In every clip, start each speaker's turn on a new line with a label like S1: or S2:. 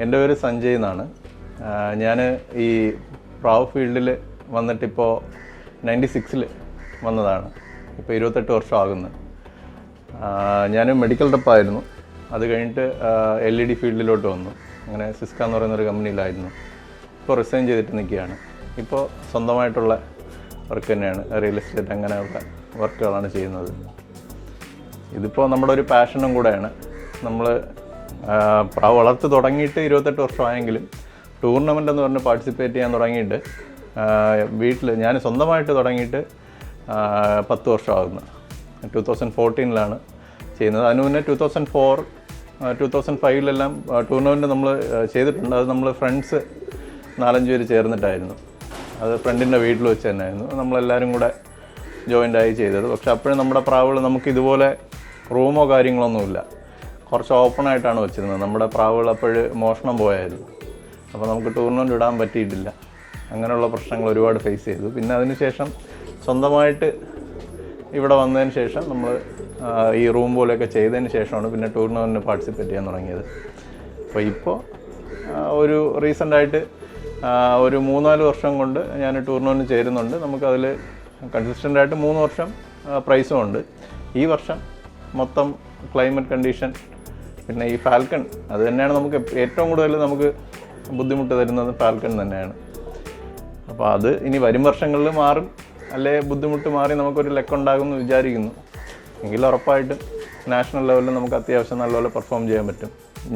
S1: എൻ്റെ പേര് സഞ്ജയ് എന്നാണ്. ഞാൻ ഈ പ്രാവ് ഫീൽഡിൽ വന്നിട്ടിപ്പോൾ 96-ൽ വന്നതാണ്. ഇപ്പോൾ 28 വർഷമാകുന്നു. ഞാൻ മെഡിക്കൽ റെപ്പായിരുന്നു. അത് കഴിഞ്ഞിട്ട് LED ഫീൽഡിലോട്ട് വന്നു. അങ്ങനെ സിസ്ക എന്ന് പറയുന്നൊരു കമ്പനിയിലായിരുന്നു. ഇപ്പോൾ റിസൈൻ ചെയ്തിട്ട് നിൽക്കുകയാണ്. ഇപ്പോൾ സ്വന്തമായിട്ടുള്ള വർക്ക് തന്നെയാണ്, റിയൽ എസ്റ്റേറ്റ് അങ്ങനെയുള്ള വർക്കുകളാണ് ചെയ്യുന്നത്. ഇതിപ്പോൾ നമ്മുടെ ഒരു പാഷനും കൂടെയാണ്. നമ്മൾ പ്രാവ് വളർത്ത് തുടങ്ങിയിട്ട് 28 വർഷമായെങ്കിലും ടൂർണമെൻ്റ് എന്ന് പറഞ്ഞ് പാർട്ടിസിപ്പേറ്റ് ചെയ്യാൻ തുടങ്ങിയിട്ട് വീട്ടിൽ ഞാൻ സ്വന്തമായിട്ട് തുടങ്ങിയിട്ട് 10 വർഷമാകുന്നു. 2014-ലാണ് ചെയ്യുന്നത്. അതിന് മുന്നേ 2004, 2005-ലെല്ലാം ടൂർണമെൻറ്റ് നമ്മൾ ചെയ്തിട്ടുണ്ട്. അത് നമ്മൾ ഫ്രണ്ട്സ് 4-5 പേര് ചേർന്നിട്ടായിരുന്നു. അത് ഫ്രണ്ടിൻ്റെ വീട്ടിൽ വെച്ച് തന്നെയായിരുന്നു നമ്മളെല്ലാവരും കൂടെ ജോയിൻ്റായി ചെയ്തത്. പക്ഷെ അപ്പോഴും നമ്മുടെ പ്രാവുകൾ നമുക്ക് ഇതുപോലെ റൂമോ കാര്യങ്ങളൊന്നുമില്ല, കുറച്ച് ഓപ്പണായിട്ടാണ് വെച്ചിരുന്നത്. നമ്മുടെ പ്രാവുകൾ അപ്പോഴ് മോഷണം പോയായിരുന്നു. അപ്പോൾ നമുക്ക് ടൂർണമെൻറ്റ് ഇടാൻ പറ്റിയിട്ടില്ല. അങ്ങനെയുള്ള പ്രശ്നങ്ങൾ ഒരുപാട് ഫേസ് ചെയ്തു. പിന്നെ അതിനുശേഷം സ്വന്തമായിട്ട് ഇവിടെ വന്നതിന് ശേഷം നമ്മൾ ഈ റൂം പോലെയൊക്കെ ചെയ്തതിന് ശേഷമാണ് പിന്നെ ടൂർണമെൻറ്റിന് പാർട്ടിസിപ്പേറ്റ് ചെയ്യാൻ തുടങ്ങിയത്. അപ്പോൾ ഇപ്പോൾ ഒരു റീസെൻ്റായിട്ട് ഒരു 3-4 വർഷം കൊണ്ട് ഞാൻ ടൂർണമെൻറ്റ് ചേരുന്നുണ്ട്. നമുക്കതിൽ കൺസിസ്റ്റൻ്റായിട്ട് 3 വർഷം പ്രൈസും ഉണ്ട്. ഈ വർഷം മൊത്തം ക്ലൈമറ്റ് കണ്ടീഷൻ പിന്നെ ഈ ഫാൽക്കൺ അത് തന്നെയാണ് നമുക്ക് ഏറ്റവും കൂടുതൽ നമുക്ക് ബുദ്ധിമുട്ട് തരുന്നത്. ഫാൽക്കൺ തന്നെയാണ്. അപ്പോൾ അത് ഇനി വരും വർഷങ്ങളിൽ മാറും, അല്ലെ ബുദ്ധിമുട്ട് മാറി നമുക്കൊരു ലെക്കുണ്ടാകുമെന്ന് വിചാരിക്കുന്നു. എങ്കിലും ഉറപ്പായിട്ടും നാഷണൽ ലെവലിൽ നമുക്ക് അത്യാവശ്യം നല്ലപോലെ പെർഫോം ചെയ്യാൻ പറ്റും.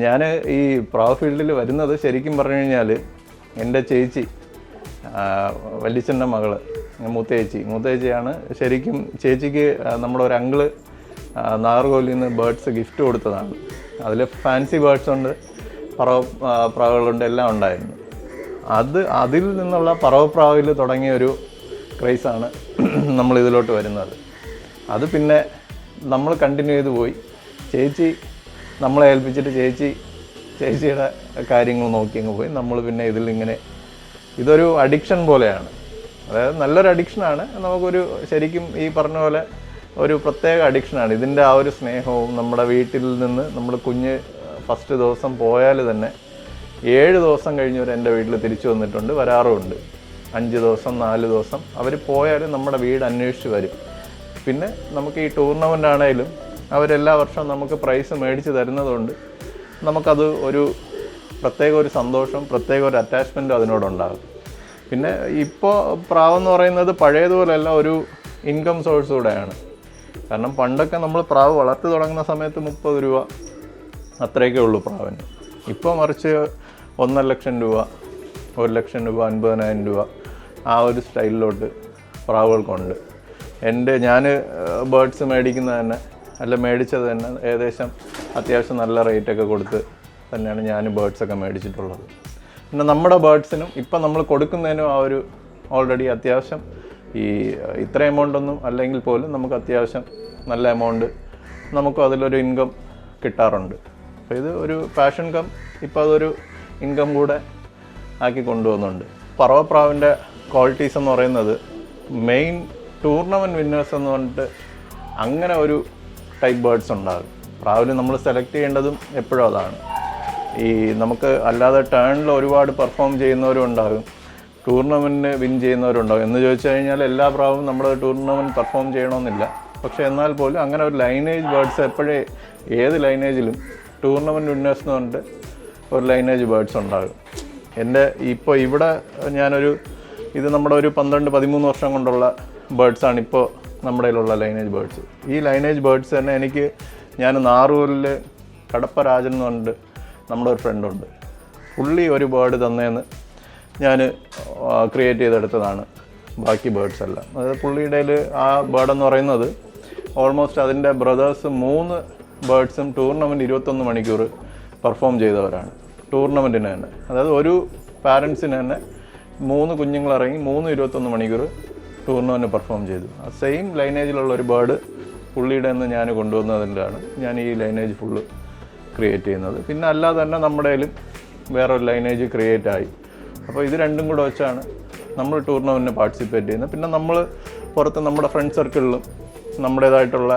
S1: ഞാൻ ഈ പ്രാവ് ഫീൽഡിൽ വരുന്നത് ശരിക്കും പറഞ്ഞു കഴിഞ്ഞാൽ എൻ്റെ ചേച്ചി, വല്യച്ഛൻ്റെ മകള്, മൂത്തേച്ചിയാണ് ശരിക്കും. ചേച്ചിക്ക് നമ്മുടെ ഒരു അങ്കിള് നാഗർകോവിലിൽ നിന്ന് ബേർഡ്സ് ഗിഫ്റ്റ് കൊടുത്തതാണ്. അതിൽ ഫാൻസി ബേർഡ്സ് ഉണ്ട്, പ്രാവുകളുണ്ട്, എല്ലാം ഉണ്ടായിരുന്നു. അതിൽ നിന്നുള്ള പറവപ്രാവിൽ തുടങ്ങിയ ഒരു ക്രൈസാണ് നമ്മളിതിലോട്ട് വരുന്നത്. അത് പിന്നെ നമ്മൾ കണ്ടിന്യൂ ചെയ്ത് പോയി. ചേച്ചി നമ്മളെ ഏൽപ്പിച്ചിട്ട് ചേച്ചിയുടെ കാര്യങ്ങൾ നോക്കി അങ്ങ് പോയി. നമ്മൾ പിന്നെ ഇതിലിങ്ങനെ ഇതൊരു അഡിക്ഷൻ പോലെയാണ്. അതായത് നല്ലൊരു അഡിക്ഷനാണ്. നമുക്കൊരു ശരിക്കും ഈ പറഞ്ഞ പോലെ ഒരു പ്രത്യേക അഡിക്ഷനാണ്. ഇതിൻ്റെ ആ ഒരു സ്നേഹവും നമ്മുടെ വീട്ടിൽ നിന്ന് നമ്മൾ കുഞ്ഞ് ഫസ്റ്റ് ദിവസം പോയാൽ തന്നെ 7 ദിവസം കഴിഞ്ഞവർ എൻ്റെ വീട്ടിൽ തിരിച്ചു വന്നിട്ടുണ്ട്, വരാറുമുണ്ട്. 5 ദിവസം 4 ദിവസം അവർ പോയാലും നമ്മുടെ വീട് അന്വേഷിച്ച് വരും. പിന്നെ നമുക്ക് ഈ ടൂർണമെൻ്റ് ആണെങ്കിലും അവരെല്ലാ വർഷവും നമുക്ക് പ്രൈസ് മേടിച്ച് തരുന്നതുകൊണ്ട് നമുക്കത് ഒരു പ്രത്യേക ഒരു സന്തോഷം, പ്രത്യേക ഒരു അറ്റാച്ച്മെൻറ്റും അതിനോടുണ്ടാകും. പിന്നെ ഇപ്പോൾ പ്രാവെന്ന് പറയുന്നത് പഴയതുപോലെയല്ല, ഒരു ഇൻകം സോഴ്സ് കൂടെയാണ്. കാരണം പണ്ടൊക്കെ നമ്മൾ പ്രാവ് വളർത്തി തുടങ്ങുന്ന സമയത്ത് 30 രൂപ അത്രയൊക്കെ ഉള്ളൂ പ്രാവിന്. ഇപ്പോൾ മറിച്ച് 1.5 ലക്ഷം രൂപ, 1 ലക്ഷം രൂപ, 50,000 രൂപ ആ ഒരു സ്റ്റൈലിലോട്ട് പ്രാവുകൾക്കുണ്ട്. ഞാൻ ബേർഡ്സ് മേടിക്കുന്നത് തന്നെ മേടിച്ചത് തന്നെ ഏകദേശം അത്യാവശ്യം നല്ല റേറ്റൊക്കെ കൊടുത്ത് തന്നെയാണ് ഞാൻ ബേർഡ്സൊക്കെ മേടിച്ചിട്ടുള്ളത്. പിന്നെ നമ്മുടെ ബേർഡ്സിനും ഇപ്പം നമ്മൾ കൊടുക്കുന്നതിനും ആ ഒരു ഓൾറെഡി അത്യാവശ്യം ഈ ഇത്ര എമൗണ്ടൊന്നും അല്ലെങ്കിൽ പോലും നമുക്ക് അത്യാവശ്യം നല്ല എമൗണ്ട് നമുക്കും അതിലൊരു ഇൻകം കിട്ടാറുണ്ട്. അപ്പോൾ ഇത് ഒരു പാഷൻ കം ഇപ്പോൾ അതൊരു ഇൻകം കൂടെ ആക്കി കൊണ്ടുപോകുന്നുണ്ട്. പറവപ്രാവിൻ്റെ ക്വാളിറ്റീസ് എന്ന് പറയുന്നത് മെയിൻ ടൂർണമെൻറ്റ് വിന്നേഴ്സ് എന്ന് പറഞ്ഞിട്ട് അങ്ങനെ ഒരു ടൈപ്പ് ബേർഡ്സ് ഉണ്ടാകും. പ്രാവിൽ നമ്മൾ സെലക്ട് ചെയ്യേണ്ടതും എപ്പോഴും അതാണ്. ഈ നമുക്ക് അല്ലാതെ ടേണിൽ ഒരുപാട് പെർഫോം ചെയ്യുന്നവരും ഉണ്ടാകും, ടൂർണമെൻറ്റിന് വിൻ ചെയ്യുന്നവരുണ്ടാകും. എന്ന് ചോദിച്ചു കഴിഞ്ഞാൽ എല്ലാ പ്രാവും നമ്മുടെ ടൂർണമെൻറ്റ് പെർഫോം ചെയ്യണമെന്നില്ല. പക്ഷേ എന്നാൽ പോലും അങ്ങനെ ഒരു ലൈനേജ് ബേർഡ്സ് എപ്പോഴേ ഏത് ലൈനേജിലും ടൂർണമെൻറ്റ് വിന്നേഴ്സ് എന്ന് പറഞ്ഞിട്ട് ഒരു ലൈനേജ് ബേർഡ്സ് ഉണ്ടാകും. എൻ്റെ ഇപ്പോൾ ഇവിടെ ഇത് നമ്മുടെ ഒരു 12-13 വർഷം കൊണ്ടുള്ള ബേർഡ്സാണ് ഇപ്പോൾ നമ്മുടെ കയ്യിലുള്ള ലൈനേജ് ബേർഡ്സ്. ഈ ലൈനേജ് ബേർഡ്സ് തന്നെ ഞാൻ നാറൂരിൽ കടപ്പ രാജൻ എന്ന് പറഞ്ഞിട്ട് നമ്മുടെ ഒരു ഫ്രണ്ടുണ്ട്. പുള്ളി ഒരു ബേർഡ് തന്നേന്ന് ഞാൻ ക്രിയേറ്റ് ചെയ്തെടുത്തതാണ് ബാക്കി ബേർഡ്സ് എല്ലാം. അതായത് പുള്ളിയുടെ ആ ബേർഡെന്ന് പറയുന്നത് ഓൾമോസ്റ്റ് അതിൻ്റെ ബ്രദേഴ്സ് 3 ബേർഡ്സും ടൂർണമെൻറ്റ് 21 മണിക്കൂർ പെർഫോം ചെയ്തവരാണ് ടൂർണമെൻറ്റിന് തന്നെ. അതായത് ഒരു പാരൻസിന് തന്നെ 3 കുഞ്ഞുങ്ങളിറങ്ങി 21 മണിക്കൂർ ടൂർണമെൻറ്റ് പെർഫോം ചെയ്തു. ആ സെയിം ലൈനേജിലുള്ള ഒരു ബേർഡ് പുള്ളിയുടെ നിന്ന് ഞാൻ കൊണ്ടുവന്നതിലാണ് ഞാൻ ഈ ലൈനേജ് ഫുള്ള് ക്രിയേറ്റ് ചെയ്യുന്നത്. പിന്നെ അല്ലാതെ തന്നെ നമ്മുടെ കയ്യിലും വേറൊരു ലൈനേജ് ക്രിയേറ്റ് ആയി. അപ്പോൾ ഇത് രണ്ടും കൂടെ വെച്ചാണ് നമ്മൾ ടൂർണമെൻറ്റിന് പാർട്ടിസിപ്പേറ്റ് ചെയ്യുന്നത്. പിന്നെ നമ്മൾ പുറത്ത് നമ്മുടെ ഫ്രണ്ട് സർക്കിളിലും നമ്മുടേതായിട്ടുള്ള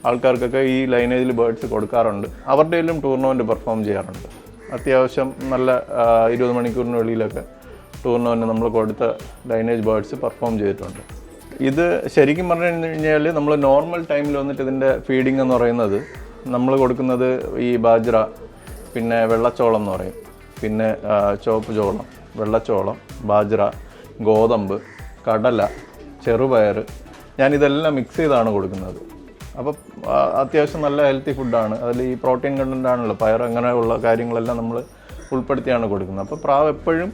S1: ആൾക്കാർക്കൊക്കെ ഈ ലൈനേജിൽ ബേർഡ്സ് കൊടുക്കാറുണ്ട്. അവരുടെ കയ്യിലും ടൂർണമെൻറ്റ് പെർഫോം ചെയ്യാറുണ്ട്. അത്യാവശ്യം നല്ല 20 മണിക്കൂറിന് വെളിയിലൊക്കെ ടൂർണമെൻറ്റ് നമ്മൾ കൊടുത്ത ലൈനേജ് ബേർഡ്സ് പെർഫോം ചെയ്തിട്ടുണ്ട്. ഇത് ശരിക്കും പറഞ്ഞു കഴിഞ്ഞാൽ നമ്മൾ നോർമൽ ടൈമിൽ വന്നിട്ട് ഇതിൻ്റെ ഫീഡിംഗ് എന്ന് പറയുന്നത് നമ്മൾ കൊടുക്കുന്നത് ഈ ബാജ്ര, പിന്നെ വെള്ളച്ചോളം എന്ന് പറയും, പിന്നെ ചുവപ്പ് ചോളം, വെള്ളച്ചോളം, ബാജ്ര, ഗോതമ്പ്, കടല, ചെറുപയർ, ഞാനിതെല്ലാം മിക്സ് ചെയ്താണ് കൊടുക്കുന്നത്. അപ്പോൾ അത്യാവശ്യം നല്ല ഹെൽത്തി ഫുഡാണ്. അതിൽ ഈ പ്രോട്ടീൻ കണ്ടൻ്റ് ആണല്ലോ, പയർ അങ്ങനെയുള്ള കാര്യങ്ങളെല്ലാം നമ്മൾ ഉൾപ്പെടുത്തിയാണ് കൊടുക്കുന്നത്. അപ്പോൾ പ്രാവ് എപ്പോഴും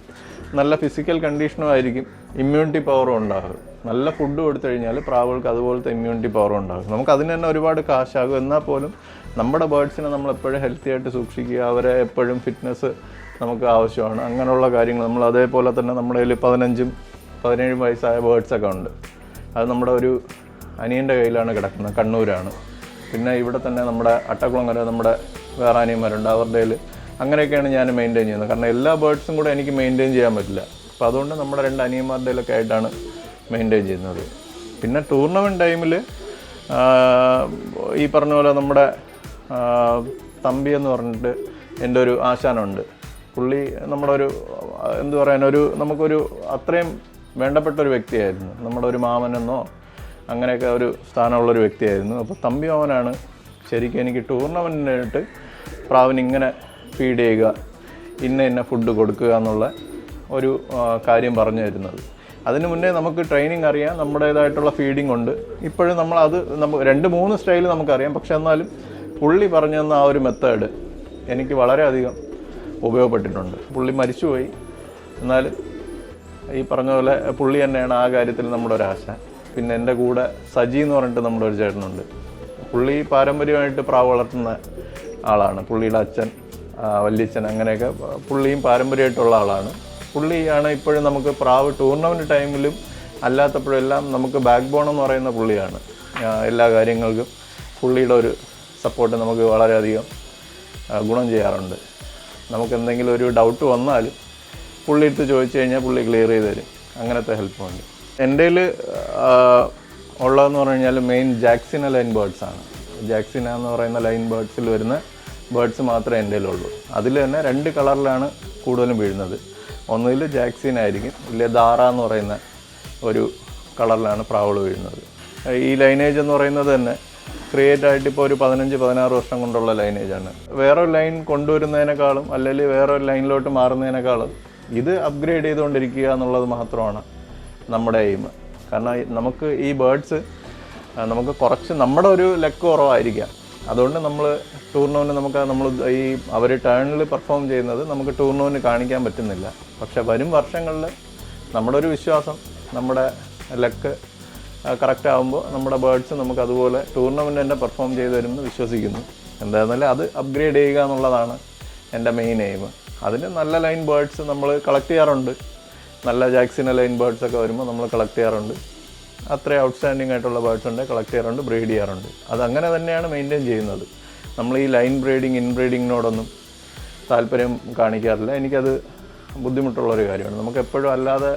S1: നല്ല ഫിസിക്കൽ കണ്ടീഷനും ആയിരിക്കും, ഇമ്മ്യൂണിറ്റി പവറും ഉണ്ടാകും. നല്ല ഫുഡ് കൊടുത്തു കഴിഞ്ഞാൽ പ്രാവുകൾക്ക് അതുപോലത്തെ ഇമ്മ്യൂണിറ്റി പവറും ഉണ്ടാകും. നമുക്ക് അതിന് തന്നെ ഒരുപാട് കാശാകും. എന്നാൽ പോലും നമ്മുടെ ബേർഡ്സിനെ നമ്മൾ എപ്പോഴും ഹെൽത്തി ആയിട്ട് സൂക്ഷിക്കുക, അവരെ എപ്പോഴും ഫിറ്റ്നസ് നമുക്ക് ആവശ്യമാണ്. അങ്ങനെയുള്ള കാര്യങ്ങൾ നമ്മൾ അതേപോലെ തന്നെ നമ്മുടെ കയ്യിൽ 15-17 വയസ്സായ ബേർഡ്സൊക്കെ ഉണ്ട്. അത് നമ്മുടെ ഒരു അനിയൻ്റെ കയ്യിലാണ് കിടക്കുന്നത്, കണ്ണൂരാണ്. പിന്നെ ഇവിടെ തന്നെ നമ്മുടെ അട്ടക്കുളങ്ങര നമ്മുടെ വേറെ അനിയന്മാരുണ്ട്, അവരുടെ കയ്യിൽ. അങ്ങനെയൊക്കെയാണ് ഞാൻ മെയിൻറ്റെയിൻ ചെയ്യുന്നത്. കാരണം എല്ലാ ബേർഡ്സും കൂടെ എനിക്ക് മെയിൻറ്റെയിൻ ചെയ്യാൻ പറ്റില്ല. അപ്പോൾ അതുകൊണ്ട് നമ്മുടെ 2 അനിയന്മാരുടെ കയ്യിലൊക്കെ ആയിട്ടാണ് മെയിൻറ്റെയിൻ ചെയ്യുന്നത്. പിന്നെ ടൂർണമെൻറ്റ് ടൈമിൽ ഈ പറഞ്ഞ പോലെ നമ്മുടെ തമ്പി എന്ന് പറഞ്ഞിട്ട് എൻ്റെ ഒരു ആശാനുണ്ട്. പുള്ളി നമ്മുടെ ഒരു എന്തു പറയാൻ നമുക്കൊരു അത്രയും വേണ്ടപ്പെട്ട ഒരു വ്യക്തിയായിരുന്നു. നമ്മുടെ ഒരു മാമനെന്നോ അങ്ങനെയൊക്കെ ഒരു സ്ഥാനമുള്ളൊരു വ്യക്തിയായിരുന്നു. അപ്പോൾ തമ്പി മാമനാണ് ശരിക്കും എനിക്ക് ടൂർണമെൻറ്റിനായിട്ട് പ്രാവിന് ഇങ്ങനെ ഫീഡ് ചെയ്യുക, ഇന്ന ഫുഡ് കൊടുക്കുക എന്നുള്ള ഒരു കാര്യം പറഞ്ഞു തരുന്നത്. അതിന് മുന്നേ നമുക്ക് ട്രെയിനിങ് അറിയാം, നമ്മുടേതായിട്ടുള്ള ഫീഡിംഗ് ഉണ്ട്. ഇപ്പോഴും നമുക്ക് 2-3 സ്റ്റൈൽ നമുക്കറിയാം. പക്ഷെ എന്നാലും പുള്ളി പറഞ്ഞു തന്ന ആ ഒരു മെത്തേഡ് എനിക്ക് വളരെയധികം ഉപയോഗപ്പെട്ടിട്ടുണ്ട്. പുള്ളി മരിച്ചുപോയി, എന്നാൽ ഈ പറഞ്ഞ പോലെ പുള്ളി തന്നെയാണ് ആ കാര്യത്തിൽ നമ്മുടെ ഒരു ആശാൻ. പിന്നെ എൻ്റെ കൂടെ സജി എന്ന് പറഞ്ഞിട്ട് നമ്മുടെ ഒരു ചേട്ടനുണ്ട്. പുള്ളി പാരമ്പര്യമായിട്ട് പ്രാവ് വളർത്തുന്ന ആളാണ്. പുള്ളിയുടെ അച്ഛൻ, വല്യച്ഛൻ, അങ്ങനെയൊക്കെ പുള്ളിയും പാരമ്പര്യമായിട്ടുള്ള ആളാണ്. പുള്ളിയാണ് ഇപ്പോഴും നമുക്ക് പ്രാവ് ടൂർണമെൻറ്റ് ടൈമിലും അല്ലാത്തപ്പോഴും എല്ലാം നമുക്ക് ബാക്ക് ബോൺ എന്ന് പറയുന്ന പുള്ളിയാണ്. എല്ലാ കാര്യങ്ങൾക്കും പുള്ളിയുടെ ഒരു സപ്പോർട്ട് നമുക്ക് വളരെയധികം ഗുണം ചെയ്യാറുണ്ട്. നമുക്ക് എന്തെങ്കിലും ഒരു ഡൗട്ട് വന്നാലും പുള്ളി എടുത്ത് ചോദിച്ചു കഴിഞ്ഞാൽ പുള്ളി ക്ലിയർ ചെയ്ത് തരും. അങ്ങനത്തെ ഹെൽപ്പുണ്ട്. എൻ്റെ കയ്യിൽ ഉള്ളതെന്ന് പറഞ്ഞു കഴിഞ്ഞാൽ മെയിൻ ജാക്സിന ലൈൻ ബേർഡ്സാണ്. ജാക്സിന എന്ന് പറയുന്ന ലൈൻ ബേർഡ്സിൽ വരുന്ന ബേർഡ്സ് മാത്രമേ എൻ്റെ കയ്യിലുള്ളൂ. അതിൽ തന്നെ 2 കളറിലാണ് കൂടുതലും വീഴുന്നത്. ഒന്നിൽ ജാക്സിന ആയിരിക്കും, ഇല്ലേ ദാറ എന്ന് പറയുന്ന ഒരു കളറിലാണ് പ്രാവുകൾ വീഴുന്നത്. ഈ ലൈനേജ് എന്ന് പറയുന്നത് തന്നെ ക്രിയേറ്റ് ആയിട്ട് ഇപ്പോൾ ഒരു 15-16 വർഷം കൊണ്ടുള്ള ലൈനേജാണ്. വേറൊരു ലൈൻ കൊണ്ടുവരുന്നതിനേക്കാളും അല്ലെങ്കിൽ വേറൊരു ലൈനിലോട്ട് മാറുന്നതിനേക്കാളും ഇത് അപ്ഗ്രേഡ് ചെയ്തുകൊണ്ടിരിക്കുക എന്നുള്ളത് മാത്രമാണ് നമ്മുടെ എയിം. കാരണം നമുക്ക് ഈ ബേർഡ്സ് നമുക്ക് കുറച്ച് നമ്മുടെ ഒരു ലക്ക് കുറവായിരിക്കാം. അതുകൊണ്ട് നമ്മൾ ടൂർണമെൻറ്റ് നമ്മൾ ഈ അവർ ടേണിൽ പെർഫോം ചെയ്യുന്നത് നമുക്ക് ടൂർണമെൻറ്റ് കാണിക്കാൻ പറ്റുന്നില്ല. പക്ഷെ വരും വർഷങ്ങളിൽ നമ്മുടെ ഒരു വിശ്വാസം, നമ്മുടെ ലക്ക് കറക്റ്റ് ആകുമ്പോൾ നമ്മുടെ ബേർഡ്സ് നമുക്ക് അതുപോലെ ടൂർണമെൻറ്റ് തന്നെ പെർഫോം ചെയ്ത് വരുമെന്ന് വിശ്വസിക്കുന്നു. എന്തായിരുന്നാലും അത് അപ്ഗ്രേഡ് ചെയ്യുക എന്നുള്ളതാണ് എൻ്റെ മെയിൻ എയിം. അതിന് നല്ല ലൈൻ ബേർഡ്സ് നമ്മൾ കളക്ട് ചെയ്യാറുണ്ട്. നല്ല ജാക്സിന ലൈൻ ബേർഡ്സൊക്കെ വരുമ്പോൾ നമ്മൾ കളക്ട് ചെയ്യാറുണ്ട്. അത്രയും ഔട്ട്സ്റ്റാൻഡിങ് ആയിട്ടുള്ള ബേർഡ്സ് ഉണ്ട്, കളക്ട് ചെയ്യാറുണ്ട്, ബ്രീഡ് ചെയ്യാറുണ്ട്. അതങ്ങനെ തന്നെയാണ് മെയിൻറ്റെയിൻ ചെയ്യുന്നത്. നമ്മൾ ഈ ലൈൻ ബ്രീഡിങ്, ഇൻബ്രീഡിങ്ങിനോടൊന്നും താല്പര്യം കാണിക്കാറില്ല. എനിക്കത് ബുദ്ധിമുട്ടുള്ളൊരു കാര്യമാണ്. നമുക്ക് എപ്പോഴും അല്ലാതെ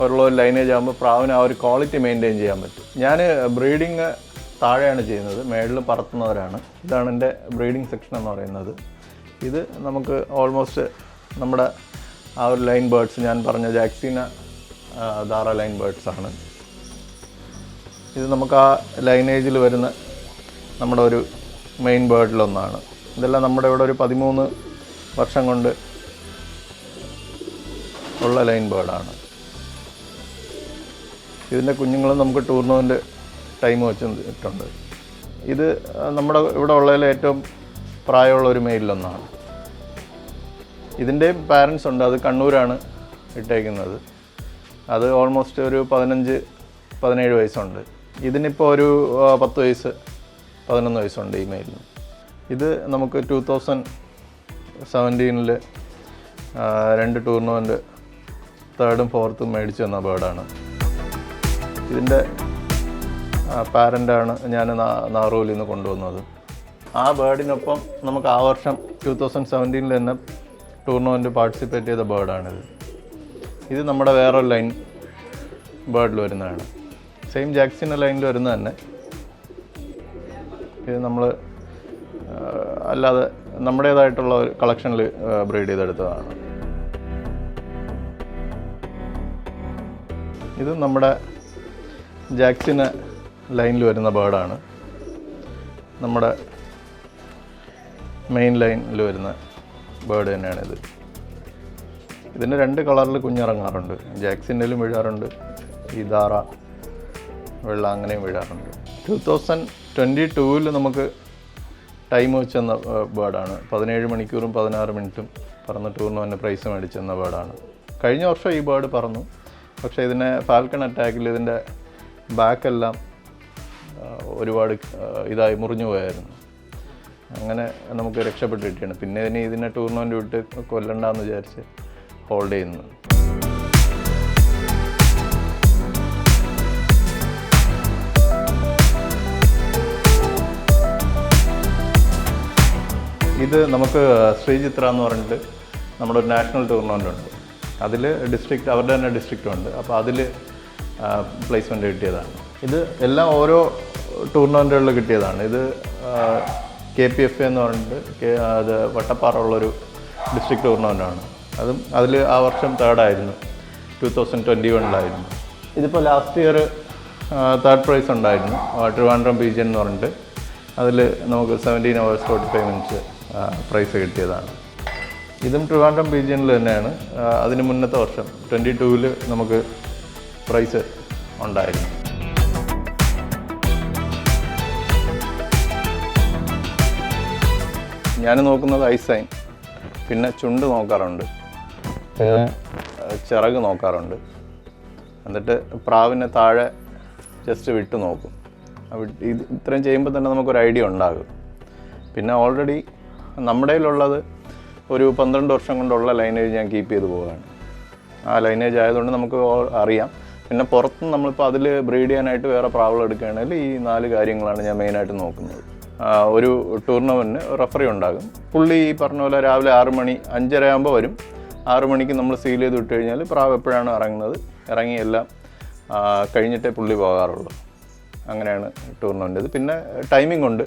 S1: ഉള്ള ഒരു ലൈനേജ് ആകുമ്പോൾ പ്രാവിന് ആ ഒരു ക്വാളിറ്റി മെയിൻറ്റെയിൻ ചെയ്യാൻ പറ്റും. ഞാൻ ബ്രീഡിങ് താഴെയാണ് ചെയ്യുന്നത്, മേളിൽ പറത്തുന്നവരാണ്. ഇതാണ് എൻ്റെ ബ്രീഡിങ് സെക്ഷൻ എന്ന് പറയുന്നത്. ഇത് നമുക്ക് ഓൾമോസ്റ്റ് നമ്മുടെ ആ ഒരു ലൈൻ ബേർഡ്സ് ഞാൻ പറഞ്ഞ ജാക്സിന ദാറ ലൈൻ ബേർഡ്സാണ്. ഇത് നമുക്ക് ആ ലൈനേജിൽ വരുന്ന നമ്മുടെ ഒരു മെയിൻ ബേർഡിലൊന്നാണ്. ഇതെല്ലാം നമ്മുടെ ഇവിടെ ഒരു 13 വർഷം കൊണ്ട് ഉള്ള ലൈൻ ബേർഡാണ്. ഇതിൻ്റെ കുഞ്ഞുങ്ങളും നമുക്ക് ടൂർണമെൻറ്റ് ടൈം വെച്ചിട്ടുണ്ട്. ഇത് നമ്മുടെ ഇവിടെ ഉള്ളതിൽ ഏറ്റവും പ്രായമുള്ള ഒരു മെയിലൊന്നാണ്. ഇതിൻ്റെയും പാരൻസ് ഉണ്ട്, അത് കണ്ണൂരാണ് ഇട്ടേക്കുന്നത്. അത് ഓൾമോസ്റ്റ് ഒരു 15-17 വയസ്സുണ്ട്. ഇതിനിപ്പോൾ ഒരു 10 വയസ്സ് 11 വയസ്സുണ്ട് ഈ മെയിലിന്. ഇത് നമുക്ക് 2017 2 ടൂർണമെൻറ്റ് 3rd-ഉം 4th-ഉം മേടിച്ചു തന്ന ബേർഡാണ്. ഇതിൻ്റെ പാരൻ്റാണ് ഞാൻ നാറൂലിൽ നിന്ന് കൊണ്ടുവന്നത്. ആ ബേർഡിനൊപ്പം നമുക്ക് ആ വർഷം 2017 തന്നെ ടൂർണമെൻറ്റ് പാർട്ടിസിപ്പേറ്റ് ചെയ്ത ബേർഡാണിത്. ഇത് നമ്മുടെ വേറൊരു ലൈൻ ബേർഡിൽ വരുന്നതാണ്. സെയിം ജാക്സിന ലൈനിൽ വരുന്നത് തന്നെ. ഇത് നമ്മൾ അല്ലാതെ നമ്മുടേതായിട്ടുള്ള ഒരു കളക്ഷനിൽ ബ്രീഡ് ചെയ്തെടുത്തതാണ്. ഇത് നമ്മുടെ ജാക്സിന് ലൈനിൽ വരുന്ന ബേർഡാണ്. നമ്മുടെ മെയിൻ ലൈനിൽ വരുന്ന ബേർഡ് തന്നെയാണിത്. ഇതിന് 2 കളറിൽ കുഞ്ഞിറങ്ങാറുണ്ട്. ജാക്സിൻ്റെലും വീഴാറുണ്ട്, ഈ ദാറ വെള്ള അങ്ങനെയും വീഴാറുണ്ട്. 2022 നമുക്ക് ടൈം വെച്ചെന്ന ബേർഡാണ്. 17 മണിക്കൂറും 16 മിനിറ്റും പറന്ന് ടൂർണമെൻറ്റ് പ്രൈസ് മേടിച്ചെന്ന ബേർഡാണ്. കഴിഞ്ഞ വർഷം ഈ ബേർഡ് പറന്നു. പക്ഷേ ഇതിനെ ഫാൽക്കൺ അറ്റാക്കിൽ ഇതിൻ്റെ ബാക്കെല്ലാം ഒരുപാട് ഇതായി മുറിഞ്ഞു പോയായിരുന്നു. അങ്ങനെ നമുക്ക് രക്ഷപ്പെട്ട് കിട്ടിയാണ്. പിന്നെ ഇതിനെ ടൂർണമെൻറ്റ് വിട്ട് കൊല്ലണ്ടെന്ന് വിചാരിച്ച് ഹോൾഡ് ചെയ്യുന്നു. ഇത് നമുക്ക് ശ്രീചിത്ര എന്ന് പറഞ്ഞിട്ട് നമ്മുടെ ഒരു നാഷണൽ ടൂർണമെൻ്റ് ഉണ്ട്. അതിൽ ഡിസ്ട്രിക്റ്റ് അവരുടെ തന്നെ ഡിസ്ട്രിക്റ്റും ഉണ്ട്. അപ്പോൾ അതിൽ പ്ലേസ്മെൻറ്റ് കിട്ടിയതാണ്. ഇത് എല്ലാം ഓരോ ടൂർണമെൻറ്റുകളിൽ കിട്ടിയതാണ്. ഇത് KPFA എന്ന് പറഞ്ഞിട്ട് അത് വട്ടപ്പാറ ഉള്ളൊരു ഡിസ്ട്രിക്ട് ടൂർണമെൻറ്റാണ്. അതിൽ ആ വർഷം തേർഡായിരുന്നു, 2021 ഇതിപ്പോൾ ലാസ്റ്റ് ഇയർ തേർഡ് പ്രൈസ് ഉണ്ടായിരുന്നു ട്രിവാൻഡ്രം PGN എന്ന് പറഞ്ഞിട്ട്. അതിൽ നമുക്ക് 17 hours 45 minutes പ്രൈസ് കിട്ടിയതാണ്. ഇതും ട്രിവാൻഡ്രം PGN തന്നെയാണ്. അതിന് മുന്നത്തെ വർഷം 2022 നമുക്ക് പ്രൈസ് ഉണ്ടായിരുന്നു. ഞാൻ നോക്കുന്നത് ഐസൈൻ, പിന്നെ ചുണ്ട് നോക്കാറുണ്ട്, ചിറക് നോക്കാറുണ്ട്. എന്നിട്ട് പ്രാവിനെ താഴെ ജസ്റ്റ് വിട്ട് നോക്കും. ഇത് ഇത്രയും ചെയ്യുമ്പോൾ തന്നെ നമുക്കൊരു ഐഡിയ ഉണ്ടാകും. പിന്നെ ഓൾറെഡി നമ്മുടെ കയ്യിലുള്ളത് ഒരു 12 വർഷം കൊണ്ടുള്ള ലൈനേജ് ഞാൻ കീപ്പ് ചെയ്ത് പോവുകയാണ്. ആ ലൈനേജ് ആയതുകൊണ്ട് നമുക്ക് അറിയാം. പിന്നെ പുറത്തുനിന്ന് നമ്മളിപ്പോൾ അതിൽ ബ്രീഡ് ചെയ്യാനായിട്ട് വേറെ പ്രാവുകൾ എടുക്കുകയാണെങ്കിൽ ഈ 4 കാര്യങ്ങളാണ് ഞാൻ മെയിനായിട്ട് നോക്കുന്നത്. ഒരു ടൂർണമെൻറ്റിന് റഫറി ഉണ്ടാകും. പുള്ളി ഈ പറഞ്ഞ പോലെ രാവിലെ 6 മണി 5:30 ആകുമ്പോൾ വരും. 6 മണിക്ക് നമ്മൾ സീൽ ചെയ്ത് വിട്ട് കഴിഞ്ഞാൽ പ്രാവ് എപ്പോഴാണ് ഇറങ്ങുന്നത്, ഇറങ്ങിയെല്ലാം കഴിഞ്ഞിട്ടേ പുള്ളി പോകാറുള്ളൂ. അങ്ങനെയാണ് ടൂർണമെൻറ്റ്. ഇത് പിന്നെ ടൈമിംഗ് ഉണ്ട്.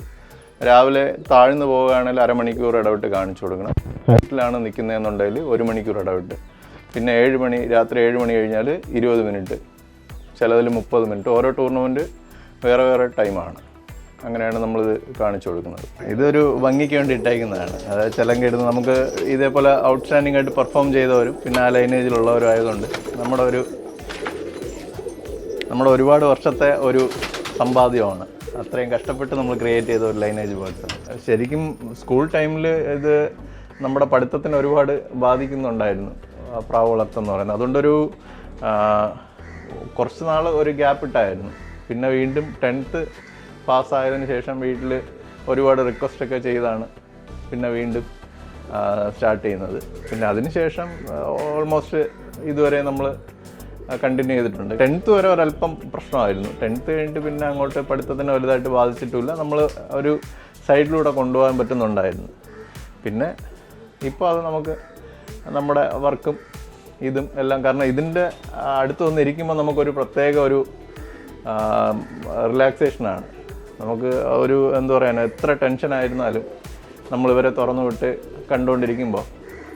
S1: രാവിലെ താഴ്ന്നു പോവുകയാണെങ്കിൽ 1/2 മണിക്കൂർ ഇടവിട്ട് കാണിച്ചു കൊടുക്കണം. ഹോട്ടലാണ് നിൽക്കുന്നതെന്നുണ്ടെങ്കിൽ 1 മണിക്കൂർ ഇടവിട്ട്. പിന്നെ രാത്രി 7 മണി കഴിഞ്ഞാൽ 20 മിനിറ്റ്, ചിലതിൽ 30 മിനിറ്റ്. ഓരോ ടൂർണമെൻറ്റ് വേറെ വേറെ ടൈമാണ്. അങ്ങനെയാണ് നമ്മളിത് കാണിച്ചു കൊടുക്കുന്നത്. ഇതൊരു ഭംഗിക്ക് വേണ്ടി ഇട്ടേക്കുന്നതാണ്. അതായത് ചിലങ്ക ഇടുന്ന നമുക്ക് ഇതേപോലെ ഔട്ട്സ്റ്റാൻഡിംഗ് ആയിട്ട് പെർഫോം ചെയ്തവരും പിന്നെ ആ ലൈനേജിലുള്ളവരും ആയതുകൊണ്ട് നമ്മുടെ ഒരുപാട് വർഷത്തെ ഒരു സമ്പാദ്യമാണ്. അത്രയും കഷ്ടപ്പെട്ട് നമ്മൾ ക്രിയേറ്റ് ചെയ്ത ഒരു ലൈനേജ് ബേർഡ്സ്. ശരിക്കും സ്കൂൾ ടൈമിൽ ഇത് നമ്മുടെ പഠിത്തത്തിന് ഒരുപാട് ബാധിക്കുന്നുണ്ടായിരുന്നു പ്രാവ് വളർത്തെന്ന് പറയുന്നത്. അതുകൊണ്ടൊരു കുറച്ച് നാൾ ഒരു ഗ്യാപ്പ് ഇട്ടായിരുന്നു. പിന്നെ വീണ്ടും 10th പാസ്സായതിനു ശേഷം വീട്ടിൽ ഒരുപാട് റിക്വസ്റ്റൊക്കെ ചെയ്താണ് പിന്നെ വീണ്ടും സ്റ്റാർട്ട് ചെയ്യുന്നത്. പിന്നെ അതിനുശേഷം ഓൾമോസ്റ്റ് ഇതുവരെ നമ്മൾ കണ്ടിന്യൂ ചെയ്തിട്ടുണ്ട്. 10th വരെ ഒരല്പം പ്രശ്നമായിരുന്നു. 10th കഴിഞ്ഞിട്ട് പിന്നെ അങ്ങോട്ട് പഠിത്തത്തിന് വലുതായിട്ട് ബാധിച്ചിട്ടില്ല. നമ്മൾ ഒരു സൈഡിലൂടെ കൊണ്ടുപോകാൻ പറ്റുന്നുണ്ടായിരുന്നു. പിന്നെ ഇപ്പോൾ അത് നമുക്ക് നമ്മുടെ വർക്കും ഇതും എല്ലാം, കാരണം ഇതിൻ്റെ അടുത്ത് വന്നിരിക്കുമ്പോൾ നമുക്കൊരു പ്രത്യേക ഒരു റിലാക്സേഷനാണ്. നമുക്ക് ഒരു എന്താ പറയുക, എത്ര ടെൻഷനായിരുന്നാലും നമ്മളിവരെ തുറന്നു വിട്ട് കണ്ടുകൊണ്ടിരിക്കുമ്പോൾ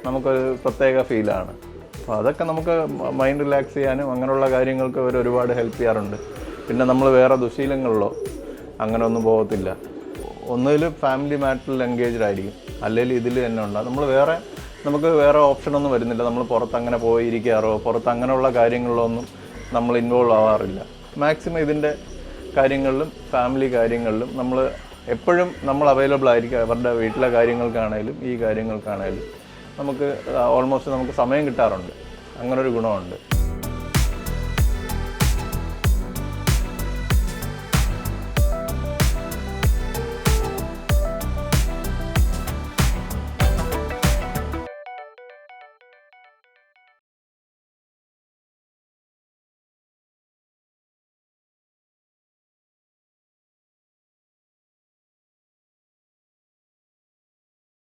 S1: നമുക്കൊരു പ്രത്യേക ഫീലാണ്. അപ്പോൾ അതൊക്കെ നമുക്ക് മൈൻഡ് റിലാക്സ് ചെയ്യാനും അങ്ങനെയുള്ള കാര്യങ്ങൾക്ക് അവർ ഒരുപാട് ഹെൽപ്പ് ചെയ്യാറുണ്ട്. പിന്നെ നമ്മൾ വേറെ ദുശീലങ്ങളിലോ അങ്ങനെ ഒന്നും പോകത്തില്ല. ഒന്നുകിൽ ഫാമിലി മാറ്ററിൽ എൻഗേജ്ഡ് ആയിരിക്കും, അല്ലെങ്കിൽ ഇതിൽ തന്നെ ഉണ്ടാകും. നമുക്ക് വേറെ ഓപ്ഷനൊന്നും വരുന്നില്ല. നമ്മൾ പുറത്തങ്ങനെ പോയിരിക്കാറോ പുറത്ത് അങ്ങനെയുള്ള കാര്യങ്ങളിലൊന്നും നമ്മൾ ഇൻവോൾവ് ആവാറില്ല. മാക്സിമം ഇതിൻ്റെ കാര്യങ്ങളിലും ഫാമിലി കാര്യങ്ങളിലും നമ്മൾ എപ്പോഴും നമ്മൾ അവൈലബിൾ ആയിരിക്കും. അവരുടെ വീട്ടിലെ കാര്യങ്ങൾക്കാണേലും ഈ കാര്യങ്ങൾക്കാണേലും നമുക്ക് ഓൾമോസ്റ്റ് നമുക്ക് സമയം കിട്ടാറുണ്ട്. അങ്ങനൊരു ഗുണമുണ്ട്.